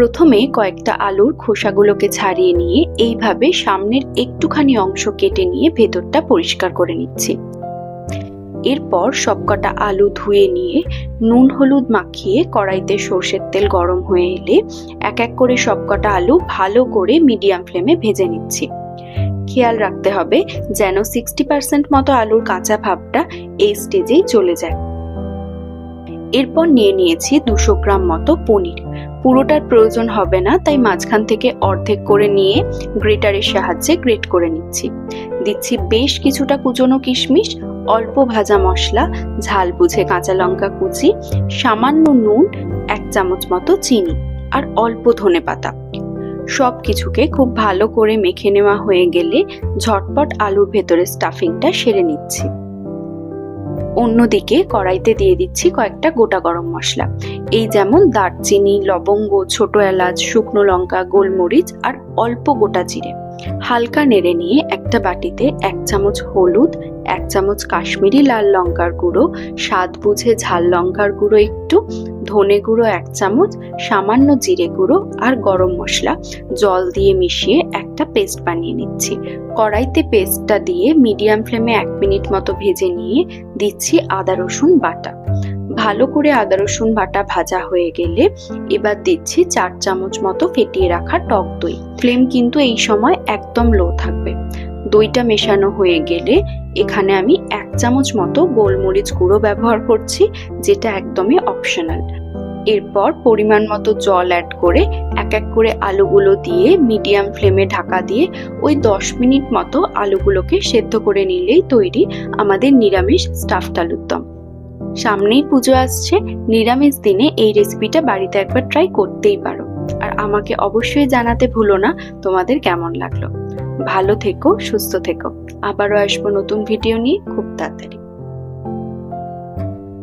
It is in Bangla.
প্রথমে কয়েকটা আলুর খোসাগুলোকে ছাড়িয়ে নিয়ে এইভাবে সামনের একটুখানি অংশ কেটে নিয়ে ভেতরটা পরিষ্কার করে নিচ্ছি। এরপর সবকটা আলু ধুয়ে নিয়ে নুন হলুদ মাখিয়ে কড়াইতে সর্ষের তেল গরম হয়ে এলে এক এক করে সবকটা আলু ভালো করে মিডিয়াম ফ্লেমে ভেজে নিচ্ছি। খেয়াল রাখতে হবে যেন 60% মতো আলুর কাঁচা ভাবটা এই স্টেজেই চলে যায়। এরপর নিয়ে নিয়েছি 200 গ্রাম মতো পনির। পুরোটার প্রয়োজন হবে না, তাই মাঝখান থেকে অর্ধেক করে নিয়ে গ্রেটারের সাহায্যে গ্রেট করে নিচ্ছি। দিচ্ছি বেশ কিছুটা কুচনো কিশমিশ, অল্প ভাজা মশলা, ঝাল বুঝে কাঁচা লঙ্কা কুচি, সামান্য নুন, 1 চামচ মতো চিনি আর অল্প ধনেপাতা। সবকিছুকে খুব ভালো করে মেখে নেওয়া হয়ে গেলে ঝটপট আলুর ভেতরে স্টাফিংটা সেরে নিচ্ছি। অন্যদিকে কড়াইতে দিয়ে দিচ্ছি কয়েকটা গোটা গরম মশলা, এই যেমন দারচিনি, লবঙ্গ, ছোট এলাচ, শুকনো লঙ্কা, গোলমরিচ আর অল্প গোটা জিরে। হালকা নেড়ে নিয়ে একটা বাটিতে 1 চামচ হলুদ, 1 চামচ কাশ্মীরি লাল লঙ্কার গুঁড়ো, স্বাদ বুঝে ঝাল লঙ্কার গুঁড়ো একটু, ধনে গুঁড়ো 1 চামচ, সামান্য জিরে গুঁড়ো আর গরম মশলা জল দিয়ে মিশিয়ে একটা পেস্ট বানিয়ে নিচ্ছি। কড়াইতে পেস্টটা দিয়ে মিডিয়াম ফ্লেমে 1 মিনিট মতো ভেজে নিয়ে দিচ্ছি আদা রসুন বাটা। ভালো করে আদা রসুন বাটা ভাজা হয়ে গেলে এবার দিচ্ছি 4 চামচ মতো ফেটিয়ে রাখা টক দই। ফ্লেম কিন্তু এই সময় একদম লো থাকবে। দইটা মেশানো হয়ে গেলে এখানে আমি 1 চামচ মতো গোলমরিচ গুঁড়ো ব্যবহার করছি, যেটা একদমই অপশনাল। এরপর পরিমাণ মতো জল অ্যাড করে এক এক করে আলুগুলো দিয়ে মিডিয়াম ফ্লেমে ঢাকা দিয়ে ওই 10 মিনিট মতো আলুগুলোকে সেদ্ধ করে নিলেই তৈরি আমাদের নিরামিষ স্টাফড আলুর দম। সামনেই পুজো আসছে, নিরামিষ দিনে এই রেসিপিটা বাড়িতে একবার ট্রাই করতেই পারো। আর আমাকে অবশ্যই জানাতে ভুলো না তোমাদের কেমন লাগলো। ভালো থেকো, সুস্থ থেকো। আবারও আসবো নতুন ভিডিও নিয়ে খুব তাড়াতাড়ি।